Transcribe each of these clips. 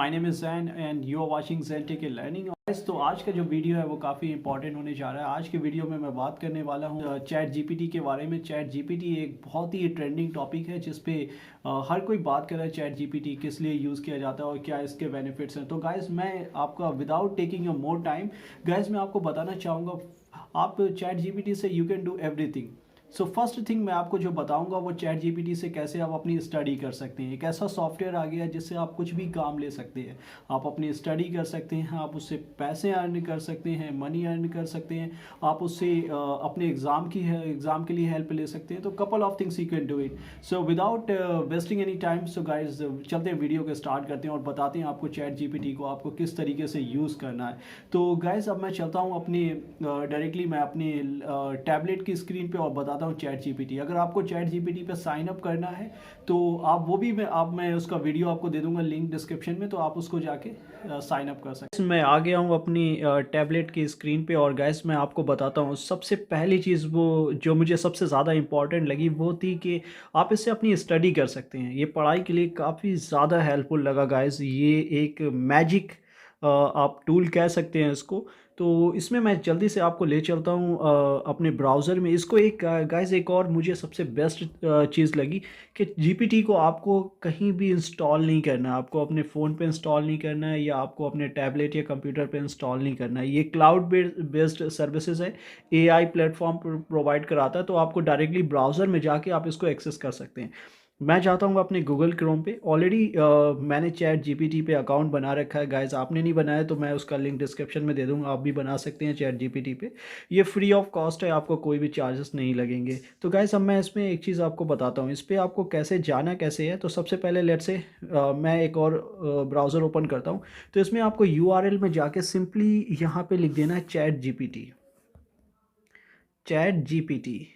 My name is Jain and you are watching Jain tech learning. तो आज का जो वीडियो है वो काफ़ी इंपॉर्टेंट होने जा रहा है। आज के वीडियो में मैं बात करने वाला हूँ चैट जीपीटी के बारे में। चैट जीपीटी एक बहुत ही ट्रेंडिंग टॉपिक है जिस पे हर कोई बात कर रहा है। चैट जीपीटी किस लिए यूज़ किया जाता है और क्या इसके बेनिफिट्स हैं। तो गाइज मैं आपका without taking a more time guys मैं आपको बताना चाहूँगा, आप चैट जीपीटी से you can do everything. So first thing मैं आपको जो बताऊंगा वो चैट जीपीटी से कैसे आप अपनी स्टडी कर सकते हैं। एक ऐसा सॉफ्टवेयर आ गया है जिससे आप कुछ भी काम ले सकते हैं। आप अपनी स्टडी कर सकते हैं, आप उससे पैसे अर्न कर सकते हैं, मनी अर्न कर सकते हैं। आप उससे अपने एग्ज़ाम के लिए हेल्प ले सकते हैं। तो couple of things you can do it. So without wasting any time, so guys चलते हैं वीडियो के स्टार्ट करते हैं और बताते हैं आपको चैट जीपीटी को आपको किस तरीके से यूज़ करना है। तो गाइज अब मैं चलता हूँ अपने डायरेक्टली मैं अपने टैबलेट की स्क्रीन पे और बताता हूँ चैट जीपीटी। अगर आपको चैट जीपीटी पे साइन अप करना है तो आप वो भी मैं उसका वीडियो आपको दे दूंगा लिंक डिस्क्रिप्शन में, तो आप उसको जाके साइन अप कर सकते हैं। मैं आ गया हूँ अपनी टैबलेट की स्क्रीन पे और गैस मैं आपको बताता हूँ सबसे पहली चीज़ वो जो मुझे सबसे ज़्यादा इंपॉर्टेंट लगी वो थी कि आप इससे अपनी स्टडी कर सकते हैं। ये पढ़ाई के लिए काफ़ी ज़्यादा हेल्पफुल लगा गाइस। ये एक मैजिक आप टूल कह सकते हैं इसको। तो इसमें मैं जल्दी से आपको ले चलता हूँ अपने ब्राउज़र में। इसको एक गाइस एक और मुझे सबसे बेस्ट चीज़ लगी कि जीपीटी को आपको कहीं भी इंस्टॉल नहीं करना है। आपको अपने फ़ोन पे इंस्टॉल नहीं करना है या आपको अपने टैबलेट या कंप्यूटर पे इंस्टॉल नहीं करना है। ये क्लाउड बेस्ड सर्विसेज है, एआई प्लेटफॉर्म प्रोवाइड कराता है। तो आपको डायरेक्टली ब्राउज़र में जाके आप इसको एक्सेस कर सकते हैं। मैं चाहता हूँ अपने गूगल क्रोम पे ऑलरेडी मैंने चैट जीपीटी पे अकाउंट बना रखा है। गाइस आपने नहीं बनाया तो मैं उसका लिंक डिस्क्रिप्शन में दे दूँगा, आप भी बना सकते हैं चैट जीपीटी पे। ये फ्री ऑफ कॉस्ट है, आपको कोई भी चार्जेस नहीं लगेंगे। तो गाइस अब मैं इसमें एक चीज़ आपको बताता हूँ, इस पर आपको कैसे जाना कैसे है। तो सबसे पहले लेट्स से मैं एक और ब्राउज़र ओपन करता हूँ। तो इसमें आपको यूआरएल में जाके सिंपली यहाँ पे लिख देना है चैट जीपीटी। चैट जीपीटी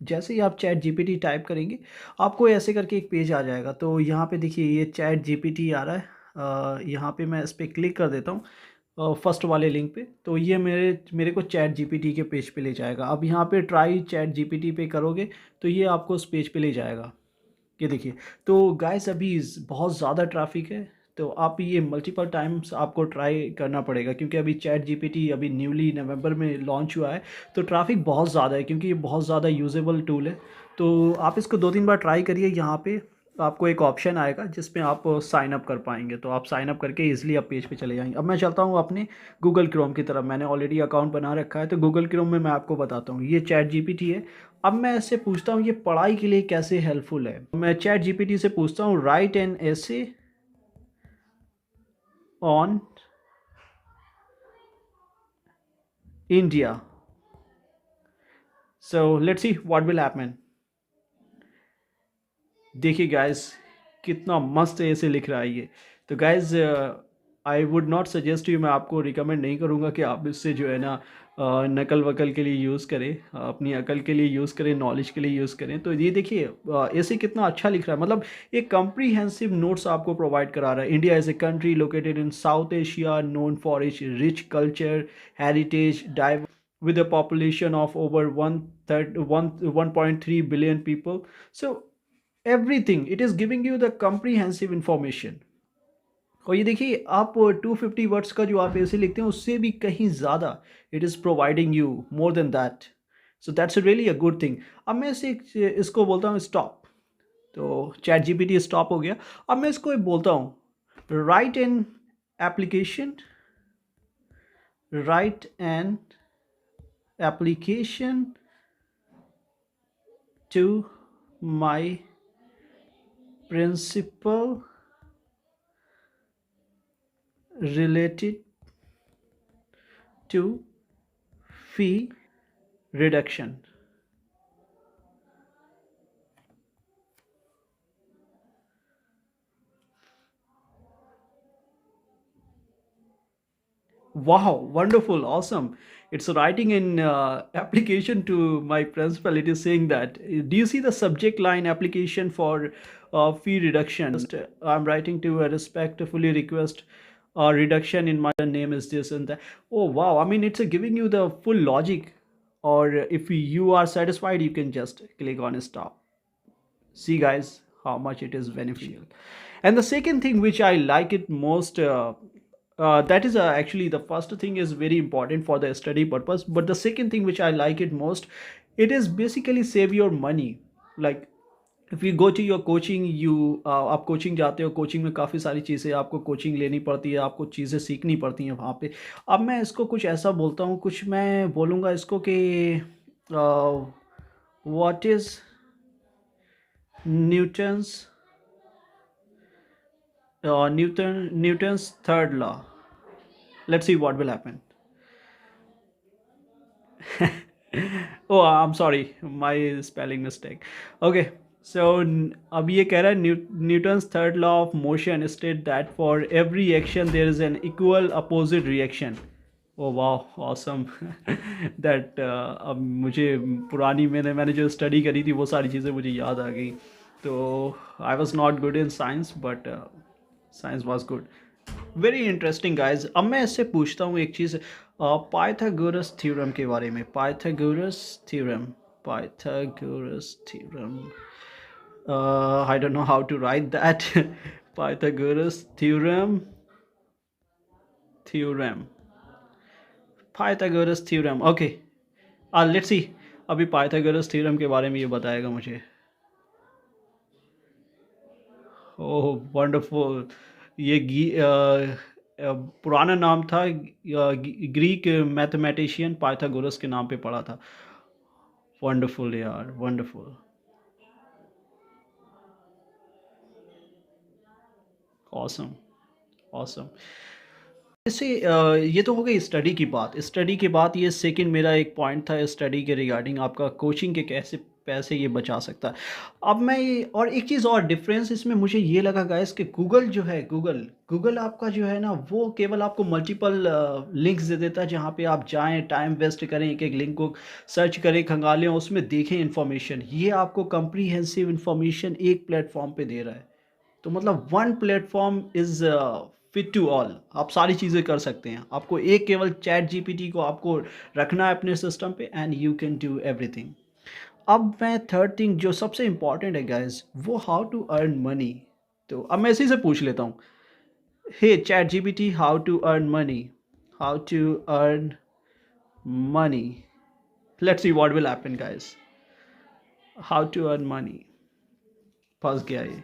जैसे ही आप चैट जीपीटी टाइप करेंगे आपको ऐसे करके एक पेज आ जाएगा। तो यहाँ पे देखिए ये चैट जीपीटी आ रहा है। यहाँ पे मैं इस पर क्लिक कर देता हूँ फर्स्ट वाले लिंक पे। तो ये मेरे को चैट जीपीटी के पेज पे ले जाएगा। अब यहाँ पे ट्राई चैट जीपीटी पे करोगे तो ये आपको उस पेज पे ले जाएगा। ये देखिए। तो गाइस अभी बहुत ज़्यादा ट्रैफिक है, तो आप ये मल्टीपल टाइम्स आपको ट्राई करना पड़ेगा क्योंकि अभी चैट जीपीटी अभी न्यूली नवंबर में लॉन्च हुआ है। तो ट्रैफिक बहुत ज़्यादा है क्योंकि ये बहुत ज़्यादा यूजेबल टूल है। तो आप इसको 2-3 बार ट्राई करिए। यहाँ पे आपको एक ऑप्शन आएगा जिसमें आप साइन अप कर पाएंगे, तो आप साइन अप करके इजीली आप पेज पे चले जाएंगे। अब मैं चलता हूँ अपने गूगल क्रोम की तरफ। मैंने ऑलरेडी अकाउंट बना रखा है। तो गूगल क्रोम में मैं आपको बताता हूँ ये चैट जीपीटी है। अब मैं इससे पूछता हूँ ये पढ़ाई के लिए कैसे हेल्पफुल है। मैं चैट जीपीटी से पूछता हूँ write an essay on India. So let's see what will happen. देखिए गाइस कितना मस्त ऐसे लिख रहा है ये। तो guys I would not suggest you, मैं आपको रिकमेंड नहीं करूँगा कि आप इससे जो है ना नकल वकल के लिए यूज़ करें, अपनी अकल के लिए यूज़ करें, नॉलेज के लिए यूज़ करें। तो ये देखिए ऐसे कितना अच्छा लिख रहा है, मतलब एक कम्प्रीहेंसिव नोट्स आपको प्रोवाइड करा रहा है। India is a country located in south Asia known for its rich culture heritage dive with a population of over 1.3 billion people. So everything it is giving you the comprehensive information। और ये देखिए आप 250 words का जो आप ऐसे लिखते हैं उससे भी कहीं ज़्यादा it is providing you more than that. So that's really a good thing. अब मैं इसको बोलता हूँ स्टॉप। तो चैट जीपीटी स्टॉप हो गया। अब मैं इसको बोलता हूँ write an application, write an application to my principal related to fee reduction। Wow, wonderful, awesome. It's writing in application to my principal. It is saying that. Do you see the subject line application for fee reduction? I'm writing to respectfully request reduction in my name is this and that. Oh, wow. I mean, it's giving you the full logic. Or if you are satisfied, you can just click on stop. See guys how much it is beneficial। And the second thing which I like it most, that is actually the first thing is very important for the study purpose, but the second thing which I like it most, it is basically save your money. Like if you go to your coaching, आप coaching जाते हो, coaching में काफ़ी सारी चीज़ें आपको coaching लेनी पड़ती है, आपको चीज़ें सीखनी पड़ती हैं वहाँ पे। अब मैं इसको कुछ ऐसा बोलता हूँ, कुछ मैं बोलूँगा इसको कि what is Newton's Newton's third law. Let's see what will happen. Oh I am sorry, my spelling mistake. Okay, so अब ये कह रहा है Newton's third law of motion state that for every action there is an equal opposite reaction. Oh वाह, awesome. That अब मुझे पुरानी मैंने जो स्टडी करी थी वो सारी चीज़ें मुझे याद आ गई। तो I was not good in science, but science was good. Very interesting guys. अब मैं इससे पूछता हूँ एक चीज़, पाइथागोरस थ्योरम के बारे में। Pythagoras theorem, Pythagoras theorem, I don't know how to write that. Pythagoras theorem, Pythagoras theorem, okay. Let's see, अभी Pythagoras theorem के बारे में ये बताएगा मुझे। ओह वंडरफुल। ये पुराना नाम था, ग्रीक मैथमेटिशियन पाइथागोरस के नाम पे पढ़ा था। वंडरफुल यार, वंडरफुल, ऑसम, ऑसम। इससे ये तो हो गई स्टडी की बात। स्टडी के बाद ये सेकंड मेरा एक पॉइंट था स्टडी के रिगार्डिंग, आपका कोचिंग के कैसे पैसे ये बचा सकता है। अब मैं ये और एक चीज़ और डिफरेंस इसमें मुझे ये लगा गाइस कि गूगल जो है, गूगल आपका जो है ना, वो केवल आपको मल्टीपल लिंक्स दे देता है, जहाँ पे आप जाएं, टाइम वेस्ट करें, एक एक लिंक को सर्च करें, खंगालें, उसमें देखें इन्फॉर्मेशन। ये आपको कम्प्रीहेंसिव इन्फॉर्मेशन एक प्लेटफॉर्म पे दे रहा है। तो मतलब one platform is fit to all, आप सारी चीज़ें कर सकते हैं। आपको एक केवल चैट जीपीटी को आपको रखना है अपने सिस्टम पे, and you can do everything. अब मैं थर्ड थिंग जो सबसे इम्पॉर्टेंट है गाइज, वो हाउ टू अर्न मनी। तो अब मैं इसी से पूछ लेता हूँ, hey chat GPT, how to earn money, how to earn money. Let's see what will happen guys. How to earn money, फंस गया ये।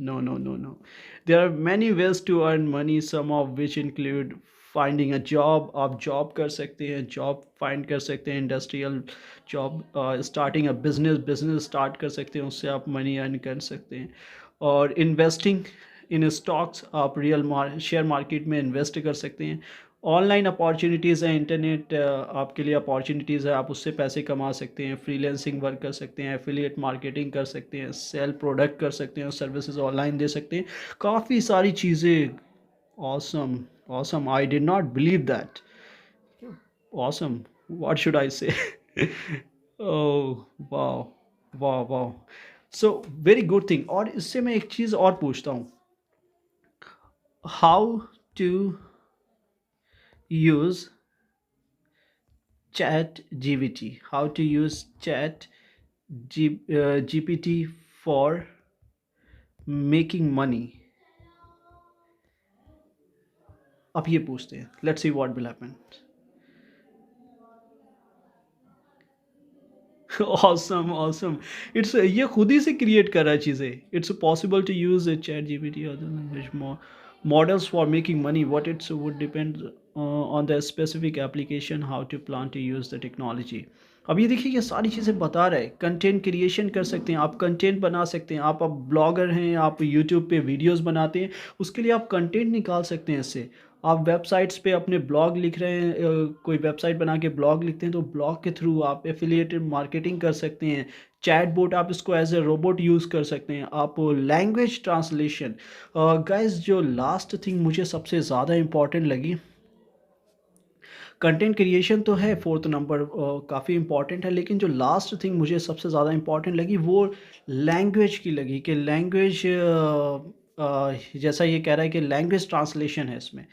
No, no, no, no. There are many ways to earn money, some of which include finding a job. आप job कर सकते हैं, job find कर सकते हैं, industrial job, starting a business start कर सकते हैं, उससे आप मनी अर्न कर सकते हैं। और इन्वेस्टिंग इन स्टॉक्स, आप शेयर मार्केट में इन्वेस्ट कर सकते हैं। ऑनलाइन अपॉर्चुनिटीज़ हैं, इंटरनेट आपके लिए अपॉर्चुनिटीज़ है, आप उससे पैसे कमा सकते हैं। फ्रीलांसिंग वर्क कर सकते हैं, एफिलिएट मार्केटिंग कर सकते हैं, सेल प्रोडक्ट कर सकते हैं, सर्विसेज ऑनलाइन दे सकते हैं, काफ़ी सारी चीज़ें। Awesome, awesome, I did not believe that. Awesome, what should I say. Oh वाह, वाह वाह। So very good thing. और इससे मैं एक चीज़ और पूछता हूँ, how to use chat gpt, how to use gpt for making money। अब ये पूछते हैं, let's see what will happen. Awesome, awesome. It's ये खुद ही से क्रिएट कर रहा है चीज़ें। It's possible to use chat GPT other language models for making money, what it would depend on the specific application, how to plan to use the technology। अब ये देखिए, ये सारी चीज़ें बता रहे हैं। कंटेंट क्रिएशन कर सकते हैं, आप कंटेंट बना सकते हैं, आप अब ब्लॉगर हैं, आप यूट्यूब पे वीडियोस बनाते हैं, उसके लिए आप कंटेंट निकाल सकते हैं इससे। आप वेबसाइट्स पे अपने ब्लॉग लिख रहे हैं, कोई वेबसाइट बना के ब्लॉग लिखते हैं, तो ब्लॉग के थ्रू आप एफिलिएटेड मार्केटिंग कर सकते हैं। चैट बोट, आप इसको एज ए रोबोट यूज़ कर सकते हैं। आप लैंग्वेज ट्रांसलेशन, गाइस जो लास्ट थिंग मुझे सबसे ज़्यादा इम्पॉर्टेंट लगी, कंटेंट क्रिएशन तो है फोर्थ नंबर, काफ़ी इंपॉर्टेंट है, लेकिन जो लास्ट थिंग मुझे सबसे ज़्यादा इंपॉर्टेंट लगी वो लैंग्वेज की लगी, कि लैंग्वेज, जैसा ये कह रहा है कि लैंग्वेज ट्रांसलेशन है इसमें।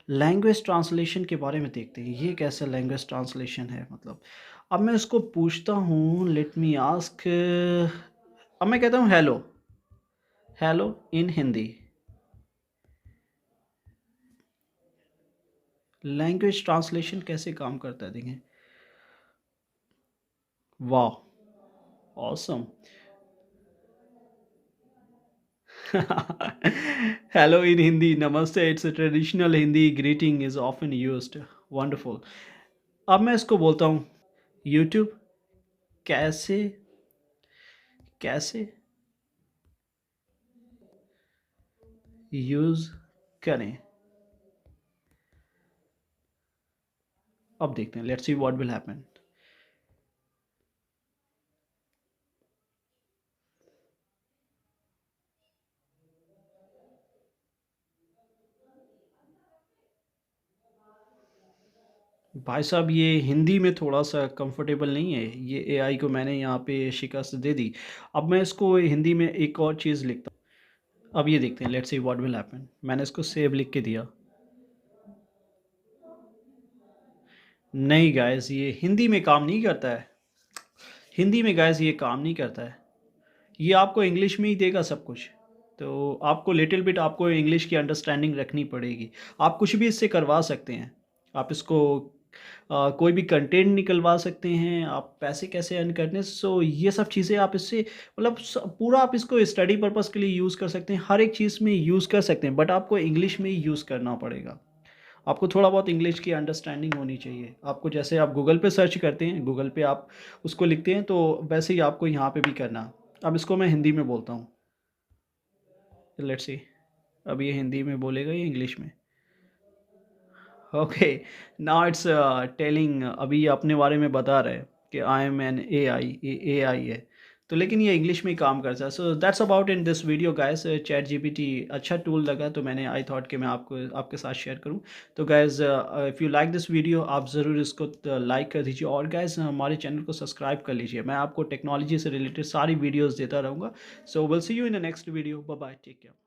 लैंग्वेज ट्रांसलेशन के बारे में देखते हैं, ये कैसे लैंग्वेज ट्रांसलेशन है। मतलब अब मैं इसको पूछता हूँ, लेट मी आस्क। अब मैं कहता हूँ हेलो, हेलो इन हिंदी। लैंग्वेज ट्रांसलेशन कैसे काम करता है देखें। वाह, ऑसम। हेलो इन हिंदी, नमस्ते, it's a traditional Hindi greeting is often used. Wonderful. अब मैं इसको बोलता हूँ यूट्यूब कैसे कैसे यूज़ करें। अब देखते हैं, let's see what will happen. भाई साहब, ये हिंदी में थोड़ा सा कंफर्टेबल नहीं है, ये एआई को मैंने यहाँ पे शिकस्त दे दी। अब मैं इसको हिंदी में एक और चीज़ लिखता हूँ। अब ये देखते हैं, let's see what will happen. मैंने इसको सेव लिख के दिया। नहीं गाइस, ये हिंदी में काम नहीं करता है। हिंदी में गाइस ये काम नहीं करता है। ये आपको इंग्लिश में ही देगा सब कुछ। तो आपको लिटिल बिट आपको इंग्लिश की अंडरस्टैंडिंग रखनी पड़ेगी। आप कुछ भी इससे करवा सकते हैं। आप इसको कोई भी कंटेंट निकलवा सकते हैं। आप पैसे कैसे अर्न करने, सो ये सब चीज़ें आप इससे मतलब पूरा आप इसको स्टडी पर्पज़ के लिए यूज़ कर सकते हैं। हर एक चीज़ में यूज़ कर सकते हैं, बट आपको इंग्लिश में ही यूज़ करना पड़ेगा। आपको थोड़ा बहुत इंग्लिश की अंडरस्टैंडिंग होनी चाहिए। आपको जैसे आप गूगल पे सर्च करते हैं, गूगल पे आप उसको लिखते हैं, तो वैसे ही आपको यहाँ पे भी करना। अब इसको मैं हिंदी में बोलता हूँ। लेट्स सी, अब ये हिंदी में बोलेगा या इंग्लिश में। ओके, नाउ इट्स टेलिंग, अभी ये अपने बारे में बता रहा है कि आई एम एन ए आई, ये ए आई है। तो लेकिन ये इंग्लिश में ही काम करता है। So that's about in this video guys. Chat GPT अच्छा टूल लगा, तो मैंने आई थॉट कि मैं आपके साथ शेयर करूं। तो guys, if you like this video, आप ज़रूर इसको लाइक कर दीजिए, और गाइस हमारे चैनल को सब्सक्राइब कर लीजिए। मैं आपको टेक्नोलॉजी से रिलेटेड सारी वीडियोज़ देता रहूँगा। So will see you in the next video. Bye bye, take care.